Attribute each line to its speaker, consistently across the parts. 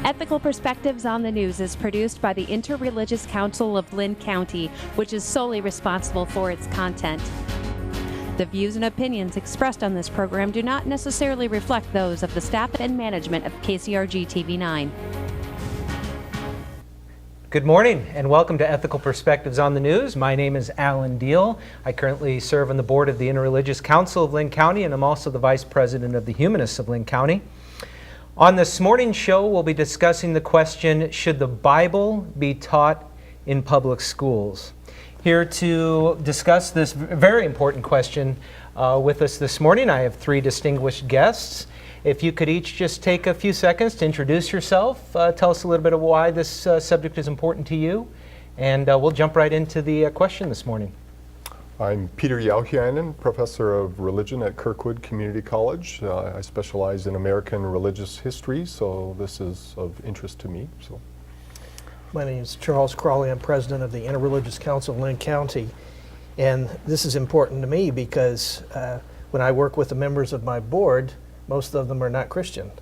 Speaker 1: Ethical Perspectives on the News is produced by the Interreligious Council of Lynn County, which is solely responsible for its content. The views and opinions expressed on this program do not necessarily reflect those of the staff and management of KCRG TV9.
Speaker 2: Good morning and welcome to Ethical Perspectives on the News. My name is Alan Diehl. I currently serve on the board of the Interreligious Council of Lynn County, and I'm also the vice president of the Humanists of Lynn County. On this morning's show, we'll be discussing the question, should the Bible be taught in public schools? Here to discuss this very important question with us this morning, I have three distinguished guests. If you could each just take a few seconds to introduce yourself, tell us a little bit of why this subject is important to you, and we'll jump right into the question this morning.
Speaker 3: I'm Peter Jauhiainen, professor of religion at Kirkwood Community College. I specialize in American religious history, so this is of interest to me.
Speaker 4: My name is Charles Crawley. I'm president of the Interreligious Council of Lynn County, and this is important to me because when I work with the members of my board, most of them are not Christian,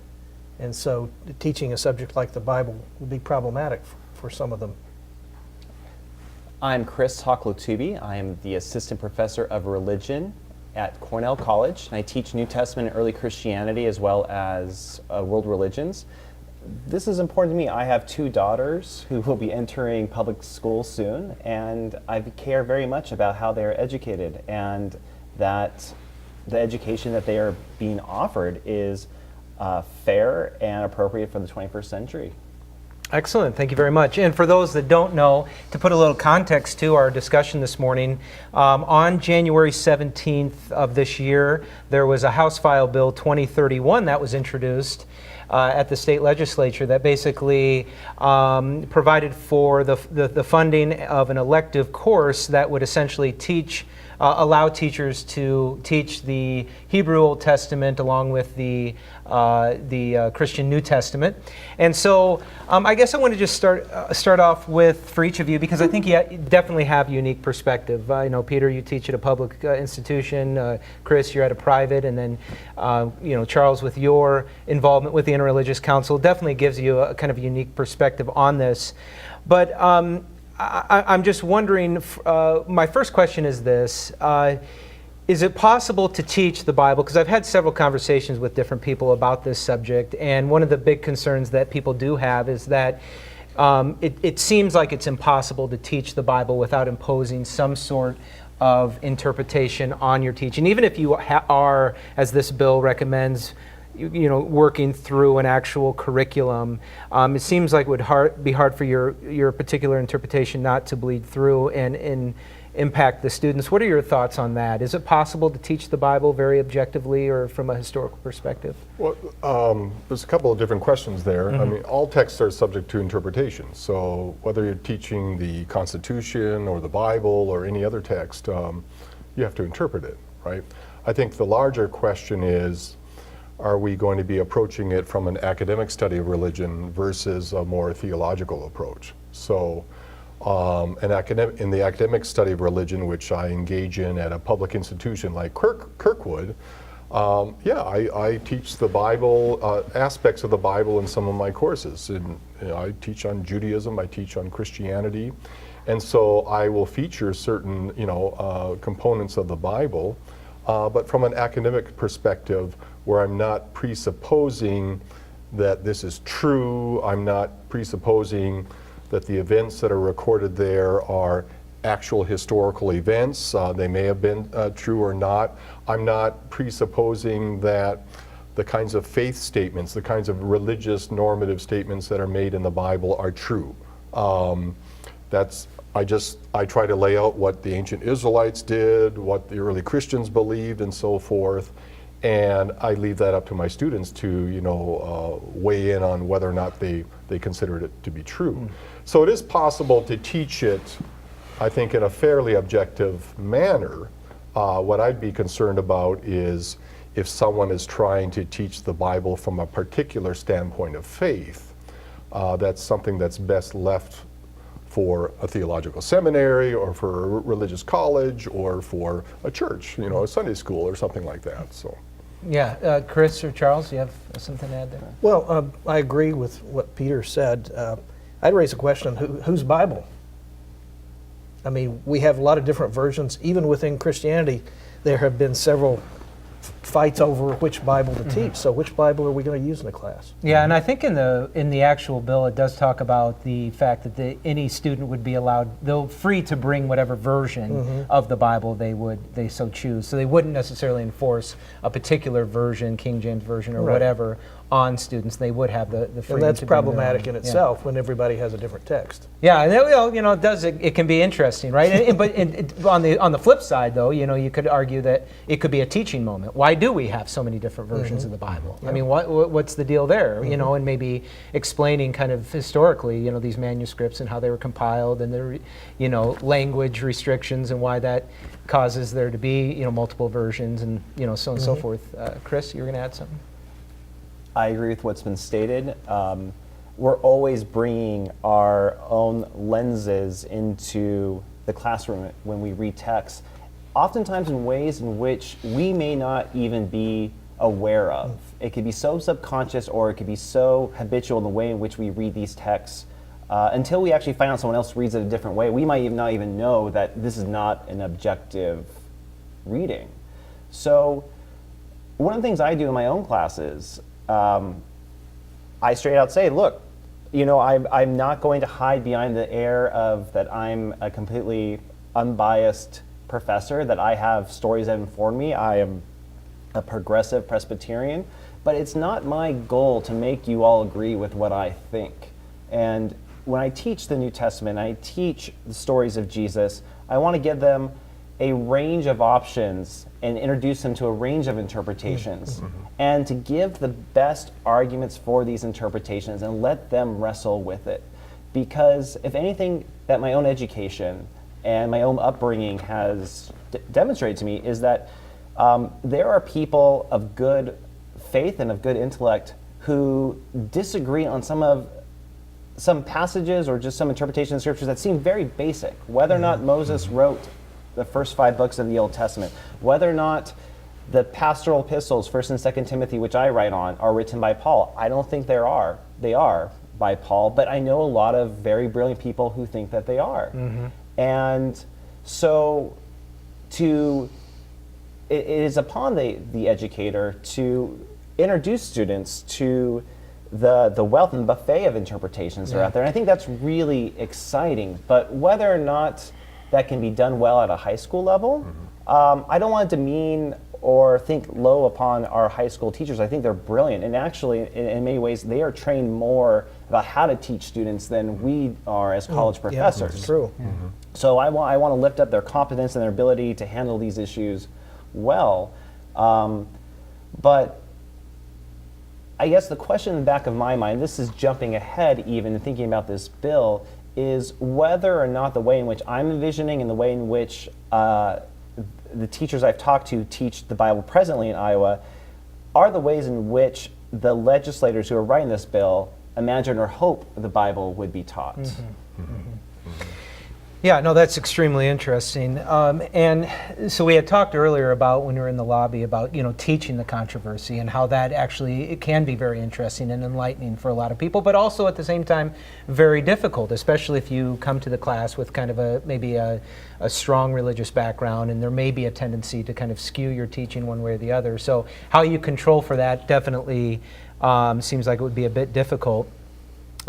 Speaker 4: and so teaching a subject like the Bible will be problematic for some of them.
Speaker 5: I'm Hoklotubbe. I am the assistant professor of religion at Cornell College, and I teach New Testament and early Christianity as well as world religions. This is important to me. I have two daughters who will be entering public school soon, and I care very much about how they are educated and that the education that they are being offered is fair and appropriate for the 21st century.
Speaker 2: Excellent, thank you very much. And for those that don't know, to put a little context to our discussion this morning, on January 17th of this year, there was a House File Bill 2031 that was introduced at the state legislature that basically provided for the funding of an elective course that would essentially allow teachers to teach the Hebrew Old Testament along with the Christian New Testament. And so I guess I want to just start off with, for each of you, because I think you definitely have a unique perspective. I know, Peter, you teach at a public institution. Chris, you're at a private. And then, Charles, with your involvement with the Interreligious Council, definitely gives you a kind of unique perspective on this. But I'm just wondering, my first question is this. Is it possible to teach the Bible? Because I've had several conversations with different people about this subject, and one of the big concerns that people do have is that it seems like it's impossible to teach the Bible without imposing some sort of interpretation on your teaching. Even if you are, as this bill recommends, working through an actual curriculum, it seems like it would be hard for your particular interpretation not to bleed through and impact the students. What are your thoughts on that? Is it possible to teach the Bible very objectively or from a historical perspective?
Speaker 3: Well, there's a couple of different questions there. Mm-hmm. I mean, all texts are subject to interpretation. So whether you're teaching the Constitution or the Bible or any other text, you have to interpret it, right? I think the larger question is, are we going to be approaching it from an academic study of religion versus a more theological approach? So in the academic study of religion, which I engage in at a public institution like Kirkwood, I teach the Bible, aspects of the Bible in some of my courses. And, I teach on Judaism, I teach on Christianity, and so I will feature certain components of the Bible, but from an academic perspective, where I'm not presupposing that this is true, I'm not presupposing that the events that are recorded there are actual historical events. They may have been true or not. I'm not presupposing that the kinds of faith statements, the kinds of religious normative statements that are made in the Bible are true. I try to lay out what the ancient Israelites did, what the early Christians believed, and so forth. And I leave that up to my students to, weigh in on whether or not they considered it to be true. Mm. So it is possible to teach it, I think, in a fairly objective manner. What I'd be concerned about is if someone is trying to teach the Bible from a particular standpoint of faith, that's something that's best left for a theological seminary or for a religious college or for a church, a Sunday school or something like that. So.
Speaker 2: Yeah, Chris or Charles, you have something to add there?
Speaker 4: Well, I agree with what Peter said. I'd raise a question, whose Bible? I mean, we have a lot of different versions. Even within Christianity, there have been several fights over which Bible to teach. So which Bible are we going to use in the class?
Speaker 2: Yeah, and I think in the actual bill, it does talk about the fact that any student would be allowed, they're free to bring whatever version of the Bible they so choose. So they wouldn't necessarily enforce a particular version, King James Version or whatever, on students. They would have the freedom.
Speaker 4: And that's
Speaker 2: to bring their
Speaker 4: problematic
Speaker 2: own.
Speaker 4: in itself when everybody has a different text.
Speaker 2: Yeah, and it can be interesting, right? But on the flip side, though, you could argue that it could be a teaching moment. Why do we have so many different versions of the Bible? I mean, what's the deal there? And maybe explaining kind of historically, these manuscripts and how they were compiled, and their, language restrictions and why that causes there to be, multiple versions, and so on and so forth. Chris, you were going to add something?
Speaker 5: I agree with what's been stated. We're always bringing our own lenses into the classroom when we read text, oftentimes in ways in which we may not even be aware of. It could be so subconscious, or it could be so habitual in the way in which we read these texts. Until we actually find out someone else reads it a different way, we might not even know that this is not an objective reading. So one of the things I do in my own classes, I straight out say, look, I'm not going to hide behind the air of that I'm a completely unbiased professor, that I have stories that inform me. I am a progressive Presbyterian, but it's not my goal to make you all agree with what I think. And when I teach the New Testament, I teach the stories of Jesus, I want to give them a range of options and introduce them to a range of interpretations, and to give the best arguments for these interpretations and let them wrestle with it. Because if anything that my own education and my own upbringing has demonstrated to me is that there are people of good faith and of good intellect who disagree on some passages or just some interpretations of scriptures that seem very basic. Whether or not Moses wrote the first 5 books of the Old Testament, whether or not the pastoral epistles, 1st and 2nd Timothy, which I write on, are written by Paul. I don't think they are by Paul, but I know a lot of very brilliant people who think that they are. And so it is upon the educator to introduce students to the wealth and the buffet of interpretations that are out there. And I think that's really exciting. But whether or not that can be done well at a high school level, I don't want to demean or think low upon our high school teachers. I think they're brilliant. And actually, in many ways, they are trained more about how to teach students than we are as college professors.
Speaker 4: Yeah, that's true.
Speaker 5: So I want to lift up their competence and their ability to handle these issues well. But I guess the question in the back of my mind, this is jumping ahead even and thinking about this bill, is whether or not the way in which I'm envisioning and the way in which the teachers I've talked to teach the Bible presently in Iowa are the ways in which the legislators who are writing this bill imagine or hope the Bible would be taught.
Speaker 2: Yeah, no, that's extremely interesting. And so we had talked earlier about, when we were in the lobby, about teaching the controversy and how that actually, it can be very interesting and enlightening for a lot of people, but also at the same time very difficult, especially if you come to the class with kind of maybe a strong religious background, and there may be a tendency to kind of skew your teaching one way or the other. So how you control for that definitely seems like it would be a bit difficult.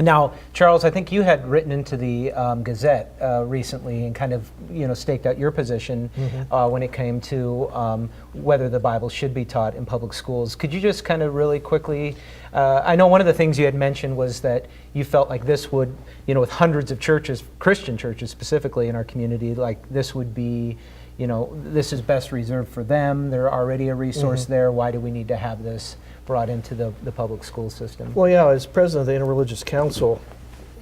Speaker 2: Now, Charles, I think you had written into the Gazette recently and kind of, staked out your position when it came to whether the Bible should be taught in public schools. Could you just kind of really quickly, I know one of the things you had mentioned was that you felt like this would, with hundreds of churches, Christian churches specifically in our community, like this would be, this is best reserved for them. They're already a resource there. Why do we need to have this brought into the public school system?
Speaker 4: Well, yeah, as president of the Interreligious Council,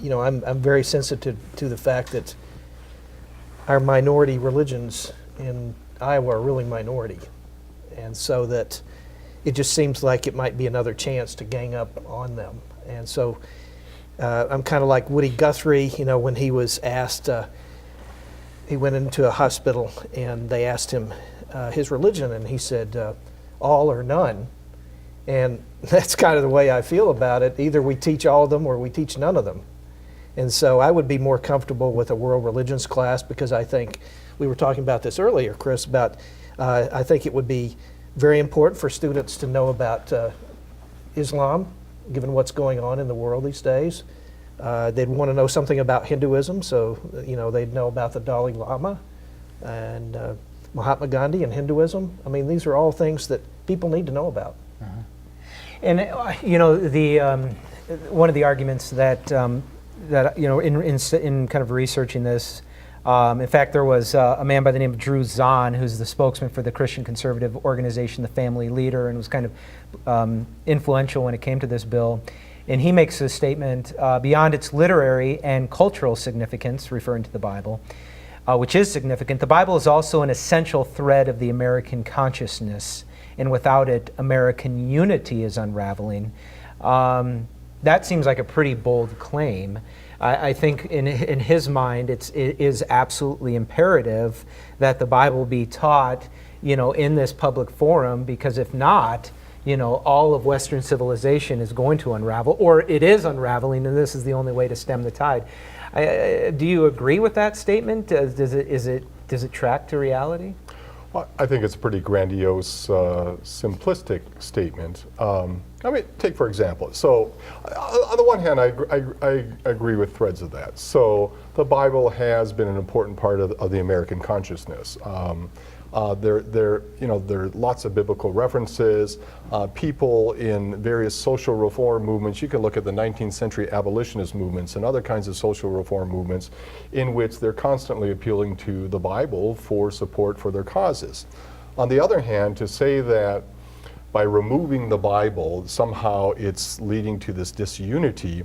Speaker 4: I'm very sensitive to the fact that our minority religions in Iowa are really minority. And so that it just seems like it might be another chance to gang up on them. And so I'm kind of like Woody Guthrie, when he was asked, he went into a hospital and they asked him his religion, and he said, all or none. And that's kind of the way I feel about it. Either we teach all of them or we teach none of them. And so I would be more comfortable with a world religions class, because I think, we were talking about this earlier, Chris, about I think it would be very important for students to know about Islam, given what's going on in the world these days. They'd want to know something about Hinduism, so they'd know about the Dalai Lama and Mahatma Gandhi and Hinduism. I mean, these are all things that people need to know about.
Speaker 2: And the one of the arguments that in kind of researching this, in fact, there was a man by the name of Drew Zahn, who's the spokesman for the Christian conservative organization, the Family Leader, and was kind of influential when it came to this bill. And he makes a statement, beyond its literary and cultural significance, referring to the Bible, which is significant, the Bible is also an essential thread of the American consciousness, and without it, American unity is unraveling. That seems like a pretty bold claim. I think in his mind, it is absolutely imperative that the Bible be taught, in this public forum, because if not, all of Western civilization is going to unravel, or it is unraveling, and this is the only way to stem the tide. Do you agree with that statement? Does it track to reality?
Speaker 3: Well, I think it's a pretty grandiose, simplistic statement. Take for example, so on the one hand, I agree with threads of that. So the Bible has been an important part of the American consciousness. There are lots of biblical references. People in various social reform movements, you can look at the 19th century abolitionist movements and other kinds of social reform movements in which they're constantly appealing to the Bible for support for their causes. On the other hand, to say that by removing the Bible, somehow it's leading to this disunity.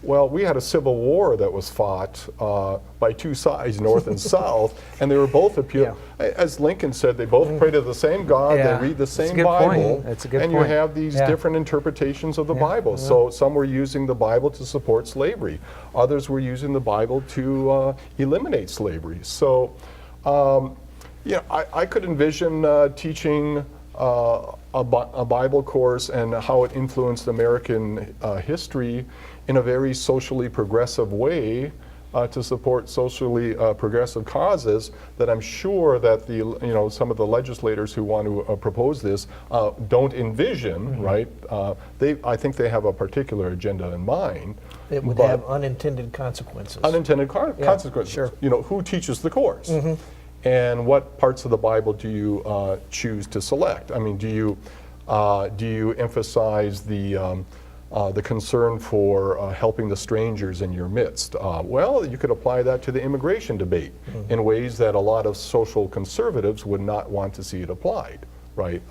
Speaker 3: Well, we had a civil war that was fought by two sides, North and South, and they were both appealing. Yeah. As Lincoln said, they both pray to the same God, they read the same Bible, and you have these different interpretations of the Bible. Yeah. So some were using the Bible to support slavery. Others were using the Bible to eliminate slavery. So, I could envision teaching a Bible course and how it influenced American history in a very socially progressive way to support socially progressive causes that I'm sure that some of the legislators who want to propose this don't envision, right? I think they have a particular agenda in mind.
Speaker 4: It would have unintended consequences.
Speaker 3: Unintended consequences.
Speaker 4: Sure.
Speaker 3: Who teaches the course? And what parts of the Bible do you choose to select? I mean, do you emphasize the concern for helping the strangers in your midst? Well, you could apply that to the immigration debate in ways that a lot of social conservatives would not want to see it applied, right?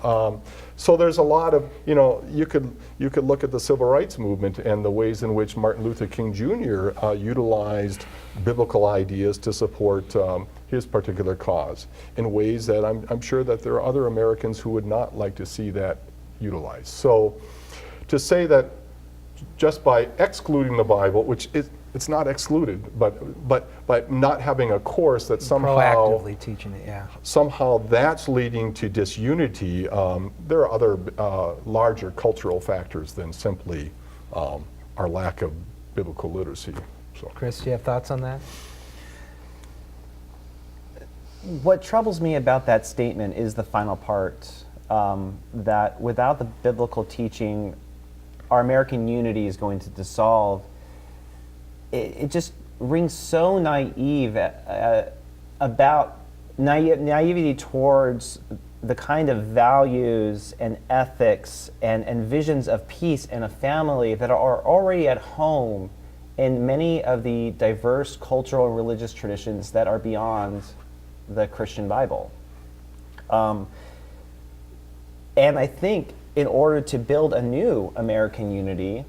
Speaker 3: So there's a lot of, you could look at the civil rights movement and the ways in which Martin Luther King Jr. Utilized biblical ideas to support his particular cause in ways that I'm sure that there are other Americans who would not like to see that utilized. So to say that just by excluding the Bible, which it's not excluded, but not having a course that somehow
Speaker 2: proactively teaching it,
Speaker 3: somehow that's leading to disunity. There are other larger cultural factors than simply our lack of biblical literacy. So.
Speaker 2: Chris, do you have thoughts on that?
Speaker 5: What troubles me about that statement is the final part, that without the biblical teaching, our American unity is going to dissolve. It just rings so naive about naivety towards the kind of values and ethics and visions of peace in a family that are already at home in many of the diverse cultural and religious traditions that are beyond the Christian Bible. And I think in order to build a new American unity,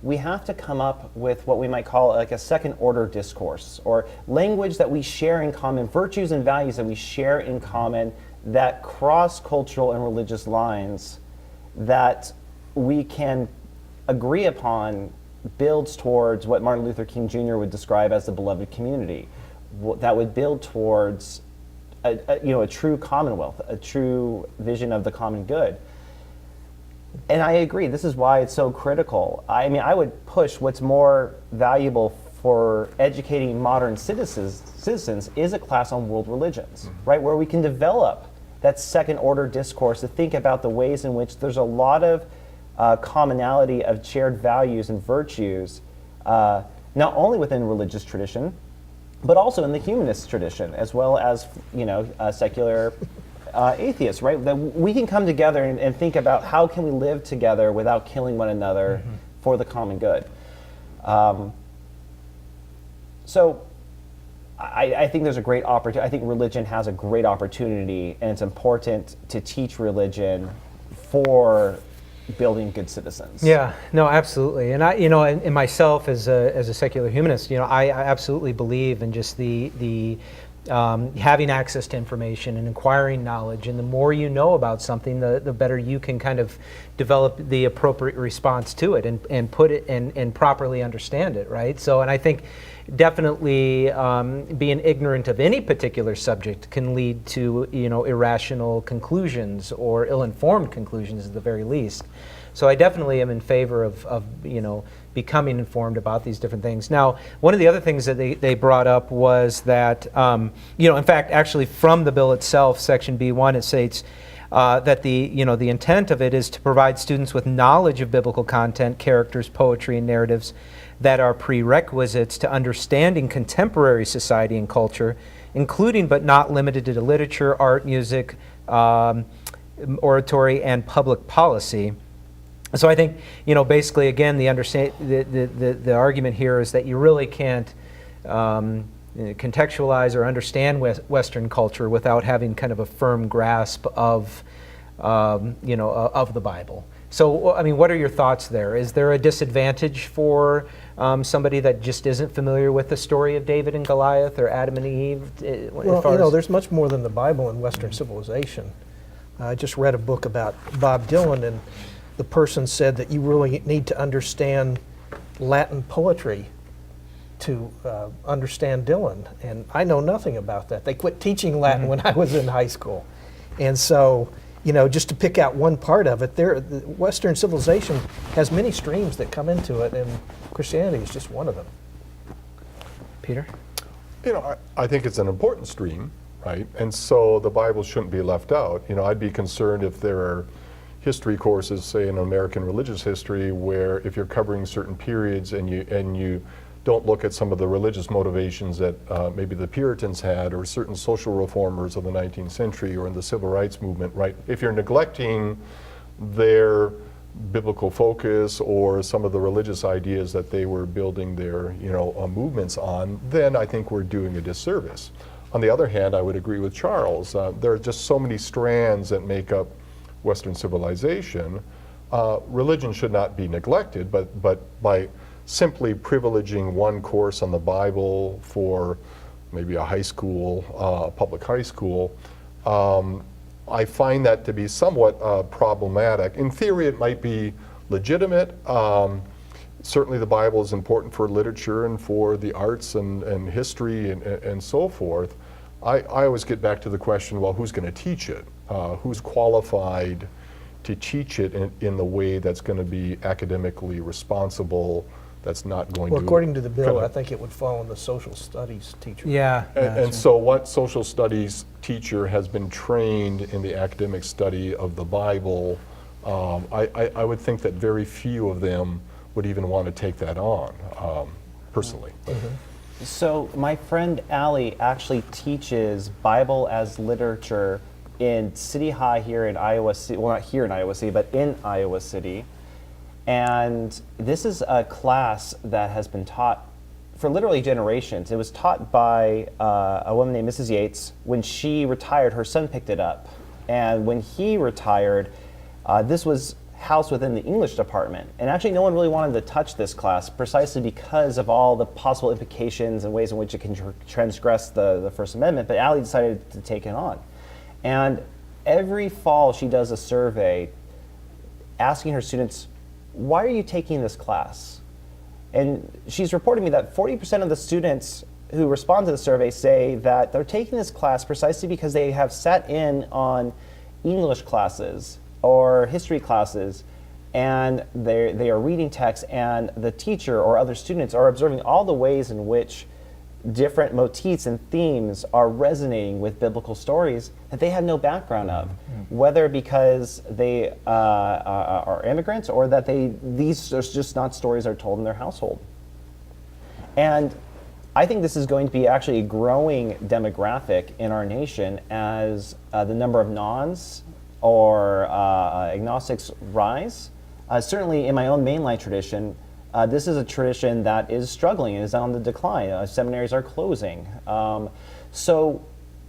Speaker 5: we have to come up with what we might call like a second order discourse, or language that we share in common, virtues and values that we share in common that cross cultural and religious lines, that we can agree upon builds towards what Martin Luther King Jr. would describe as the beloved community, that would build towards a true commonwealth, a true vision of the common good. And I agree, this is why it's so critical. I mean, I would push what's more valuable for educating modern citizens is a class on world religions, right? Where we can develop that second order discourse to think about the ways in which there's a lot of commonality of shared values and virtues, not only within religious tradition, but also in the humanist tradition, as well as, secular atheists, right? That we can come together and think about how can we live together without killing one another for the common good. So I think there's a great opportunity. I think religion has a great opportunity, and it's important to teach religion for building good citizens.
Speaker 2: Yeah, no, absolutely. And I, and myself as a secular humanist, I absolutely believe in just the having access to information and acquiring knowledge. And the more you know about something, the better you can kind of develop the appropriate response to it and put it and properly understand it, right? So, and I think definitely being ignorant of any particular subject can lead to irrational conclusions or ill-informed conclusions at the very least. So I definitely am in favor of becoming informed about these different things. Now, one of the other things that they brought up was that in fact, actually from the bill itself, Section B1, it states that the intent of it is to provide students with knowledge of biblical content, characters, poetry, and narratives that are prerequisites to understanding contemporary society and culture, including but not limited to literature, art, music, oratory, and public policy. So I think, basically, again, the argument here is that you really can't contextualize or understand Western culture without having kind of a firm grasp of the Bible. So, I mean, what are your thoughts there? Is there a disadvantage for somebody that just isn't familiar with the story of David and Goliath or Adam and Eve?
Speaker 4: Well, there's much more than the Bible in Western civilization. I just read a book about Bob Dylan, and the person said that you really need to understand Latin poetry to understand Dylan. And I know nothing about that. They quit teaching Latin when I was in high school. And so, just to pick out one part of it, the Western civilization has many streams that come into it, and Christianity is just one of them.
Speaker 2: Peter?
Speaker 3: I think it's an important stream, right? And so the Bible shouldn't be left out. I'd be concerned if there are history courses, say in American religious history, where if you're covering certain periods and you don't look at some of the religious motivations that maybe the Puritans had or certain social reformers of the 19th century or in the civil rights movement, right? If you're neglecting their biblical focus or some of the religious ideas that they were building their movements on, then I think we're doing a disservice. On the other hand, I would agree with Charles. There are just so many strands that make up Western civilization. Religion should not be neglected, but by simply privileging one course on the Bible for maybe a high school, public high school, I find that to be somewhat problematic. In theory, it might be legitimate. Certainly the Bible is important for literature and for the arts and history and so forth. I always get back to the question, well, who's going to teach it? Who's qualified to teach it in the way that's going to be academically responsible, that's not going to...
Speaker 4: Well, according to the bill, I think it would fall on the social studies teacher.
Speaker 2: Yeah.
Speaker 3: And so what social studies teacher has been trained in the academic study of the Bible, I would think that very few of them would even want to take that on, personally.
Speaker 5: So my friend Allie actually teaches Bible as literature in City High here in Iowa City, well, not here in Iowa City, but in Iowa City. And this is a class that has been taught for literally generations. It was taught by a woman named Mrs. Yates. When she retired, her son picked it up. And when he retired, this was housed within the English department. And actually no one really wanted to touch this class precisely because of all the possible implications and ways in which it can transgress the First Amendment, but Allie decided to take it on. And every fall she does a survey asking her students, why are you taking this class? And she's reporting me that 40% of the students who respond to the survey say that they're taking this class precisely because they have sat in on English classes or history classes and they are reading text, and the teacher or other students are observing all the ways in which different motifs and themes are resonating with biblical stories that they had no background of, whether because they are immigrants or that these are just not stories that are told in their household. And I think this is going to be actually a growing demographic in our nation as the number of nones or agnostics rise. Certainly in my own mainline tradition, this is a tradition that is struggling and is on the decline. Seminaries are closing. So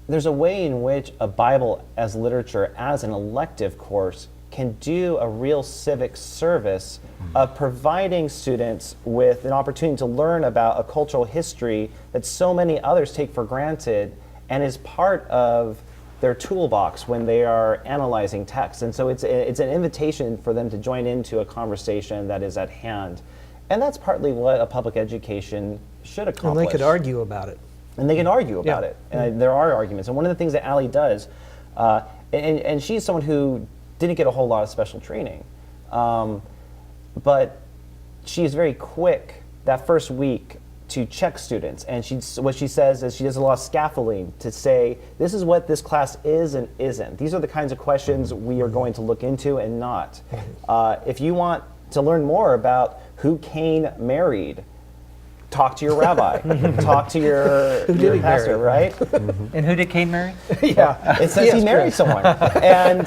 Speaker 5: there's a way in which a Bible as literature, as an elective course, can do a real civic service of providing students with an opportunity to learn about a cultural history that so many others take for granted and is part of their toolbox when they are analyzing text. And so it's an invitation for them to join into a conversation that is at hand. And that's partly what a public education should accomplish.
Speaker 4: And they could argue about it.
Speaker 5: And they can argue about it. And there are arguments. And one of the things that Allie does, and she's someone who didn't get a whole lot of special training, but she's very quick that first week to check students. And what she says is she does a lot of scaffolding to say, this is what this class is and isn't. These are the kinds of questions we are going to look into and not. If you want to learn more about who Cain married, talk to your rabbi, talk to your pastor, right?
Speaker 2: And who did Cain marry?
Speaker 5: It says he married someone. And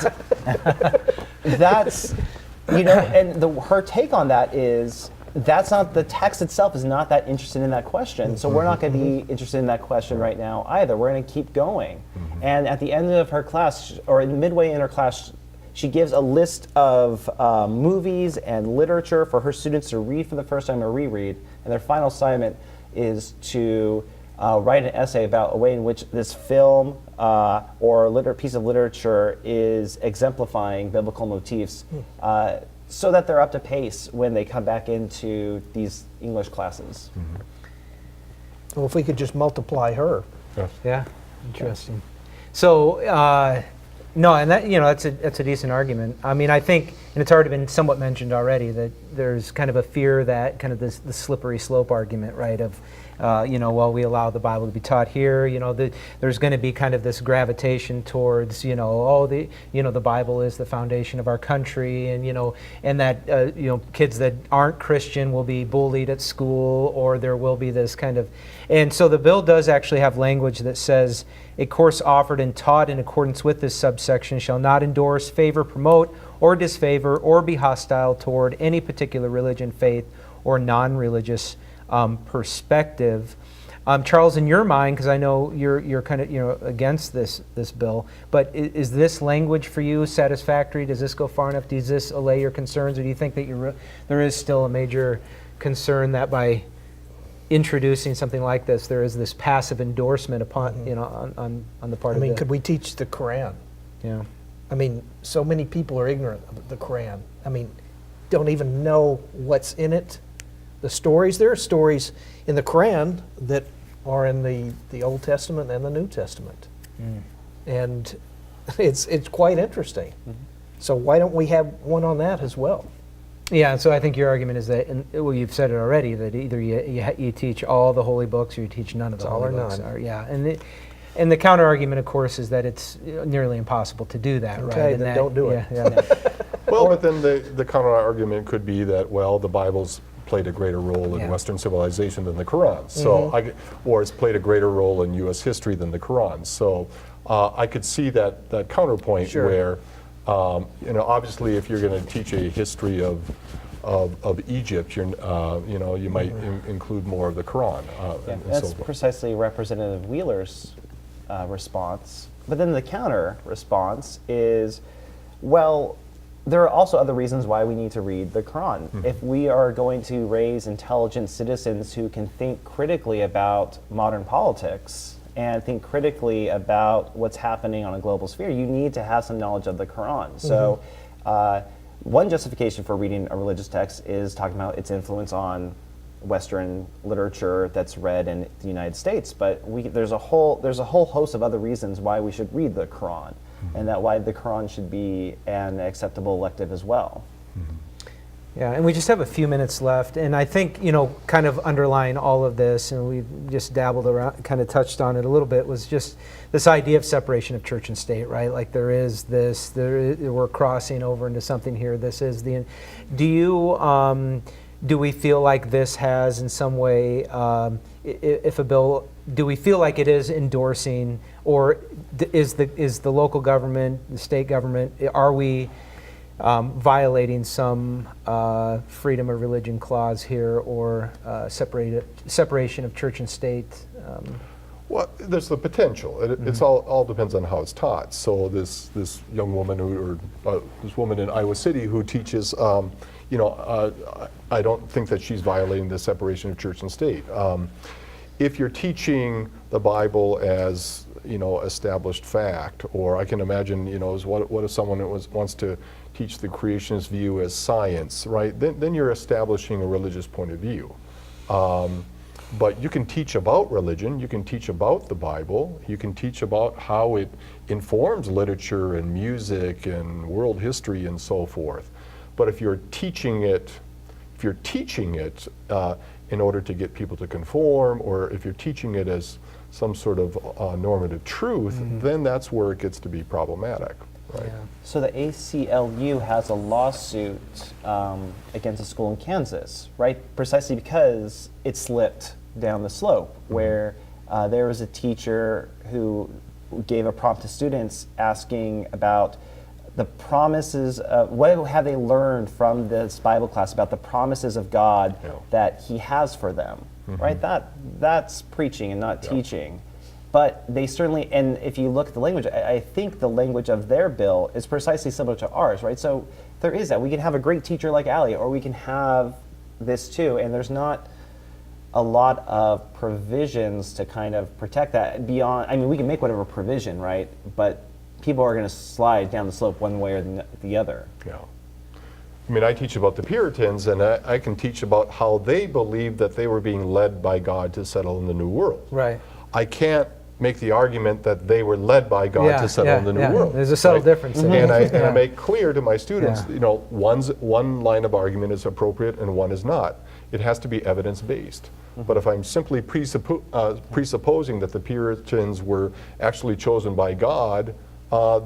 Speaker 5: that's, and her take on that is, that's not, the text itself is not that interested in that question. So we're not going to be interested in that question right now either. We're going to keep going. And at the end of her class, or midway in her class, she gives a list of movies and literature for her students to read for the first time or reread. And their final assignment is to write an essay about a way in which this film or piece of literature is exemplifying biblical motifs, so that they're up to pace when they come back into these English classes.
Speaker 4: Well, if we could just multiply her.
Speaker 2: Yeah, interesting. So, no, and that's a decent argument. I mean, I think, and it's already been somewhat mentioned already, that there's kind of a fear that kind of the slippery slope argument, right? Of, well, we allow the Bible to be taught here. There's going to be kind of this gravitation towards, the Bible is the foundation of our country, and that kids that aren't Christian will be bullied at school, or there will be this kind of, and so the bill does actually have language that says, a course offered and taught in accordance with this subsection shall not endorse, favor, promote, or disfavor, or be hostile toward any particular religion, faith, or non-religious perspective. Charles, in your mind, because I know you're kind of against this bill, but is this language for you satisfactory? Does this go far enough? Does this allay your concerns, or do you think that there is still a major concern that by introducing something like this, there is this passive endorsement upon on the part of
Speaker 4: could we teach the Quran?
Speaker 2: Yeah.
Speaker 4: I mean, so many people are ignorant of the Quran. I mean, don't even know what's in it. The stories, there are stories in the Quran that are in the Old Testament and the New Testament. And it's quite interesting. So why don't we have one on that as well?
Speaker 2: Yeah, so I think your argument is that, you've said it already, that either you teach all the holy books or you teach none of the holy books.
Speaker 4: All or none.
Speaker 2: Yeah, and the counter argument, of course, is that it's nearly impossible to do that, right?
Speaker 4: Okay,
Speaker 2: And
Speaker 4: then don't do it.
Speaker 2: Yeah.
Speaker 3: Well, but then the counter argument could be that, well, the Bible's played a greater role in Western civilization than the Quran. So, or it's played a greater role in U.S. history than the Quran. So, I could see that counterpoint where, obviously, if you're going to teach a history of Egypt, you might include more of the Quran.
Speaker 5: That's precisely Representative Wheeler's response. But then the counter response is, well, there are also other reasons why we need to read the Quran. If we are going to raise intelligent citizens who can think critically about modern politics and think critically about what's happening on a global sphere, you need to have some knowledge of the Quran. So one justification for reading a religious text is talking about its influence on Western literature that's read in the United States. But there's a whole host of other reasons why we should read the Quran, and that why the Quran should be an acceptable elective as well.
Speaker 2: Yeah, and we just have a few minutes left, and I think, kind of underlying all of this, and we just dabbled around, kind of touched on it a little bit, was just this idea of separation of church and state, right? Like there is this, we're crossing over into something here. This is the, do we feel like this has in some way, if a bill, do we feel like it is endorsing, or is the local government, the state government, are we violating some freedom of religion clause here, or separation of church and state?
Speaker 3: Well, there's the potential. It's all depends on how it's taught. So this young woman this woman in Iowa City who teaches, I don't think that she's violating the separation of church and state. If you're teaching the Bible as established fact, or I can imagine, what if someone wants to teach the creationist view as science, right? Then you're establishing a religious point of view. But you can teach about religion, you can teach about the Bible, you can teach about how it informs literature and music and world history and so forth. But if you're teaching it, in order to get people to conform, or if you're teaching it as some sort of normative truth, then that's where it gets to be problematic. Right?
Speaker 2: Yeah.
Speaker 5: So the ACLU has a lawsuit against a school in Kansas, right? Precisely because it slipped down the slope, where there was a teacher who gave a prompt to students asking about the promises of, what have they learned from this Bible class about the promises of God that He has for them, right? That's preaching and not teaching. But they certainly, and if you look at the language, I think the language of their bill is precisely similar to ours, right? So there is that. We can have a great teacher like Allie, or we can have this too, and there's not a lot of provisions to kind of protect that beyond, I mean, we can make whatever provision, right? But people are going to slide down the slope one way or the other.
Speaker 3: Yeah. I mean, I teach about the Puritans, and I can teach about how they believed that they were being led by God to settle in the New World.
Speaker 2: Right.
Speaker 3: I can't make the argument that they were led by God to settle in the New World.
Speaker 2: There's a subtle difference in
Speaker 3: And
Speaker 2: it.
Speaker 3: I make clear to my students, one line of argument is appropriate and one is not. It has to be evidence-based. But if I'm simply presupposing that the Puritans were actually chosen by God,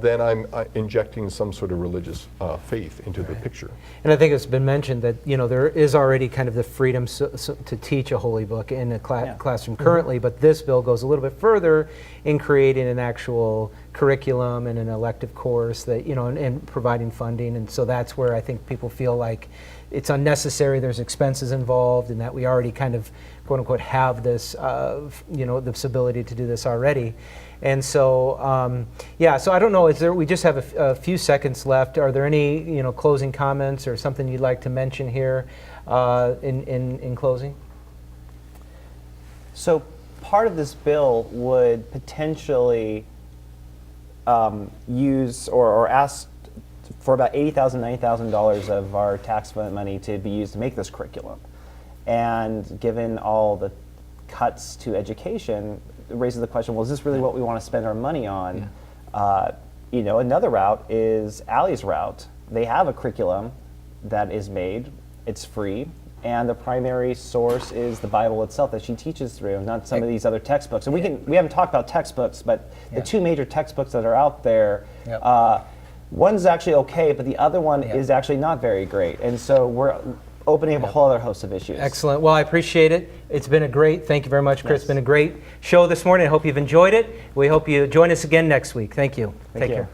Speaker 3: then I'm injecting some sort of religious faith into the picture.
Speaker 2: And I think it's been mentioned that there is already kind of the freedom to teach a holy book in a classroom currently, but this bill goes a little bit further in creating an actual curriculum and an elective course that and providing funding, and so that's where I think people feel like it's unnecessary. There's expenses involved, and that we already kind of quote unquote have this this ability to do this already. And so, so I don't know, we just have a few seconds left. Are there any, closing comments or something you'd like to mention here in closing?
Speaker 5: So part of this bill would potentially use or ask for about $80,000, $90,000 of our tax fund money to be used to make this curriculum. And given all the cuts to education, it raises the question, well, is this really what we want to spend our money on? Another route is Allie's route. They have a curriculum that is made, it's free, and the primary source is the Bible itself that she teaches through, not some of these other textbooks. And we haven't talked about textbooks, but the two major textbooks that are out there, one's actually okay, but the other one is actually not very great. And so we're opening up a whole other host of issues.
Speaker 2: Excellent. Well, I appreciate it. It's been thank you very much, Chris. It's been a great show this morning. I hope you've enjoyed it. We hope you join us again next week. Thank you. Take care.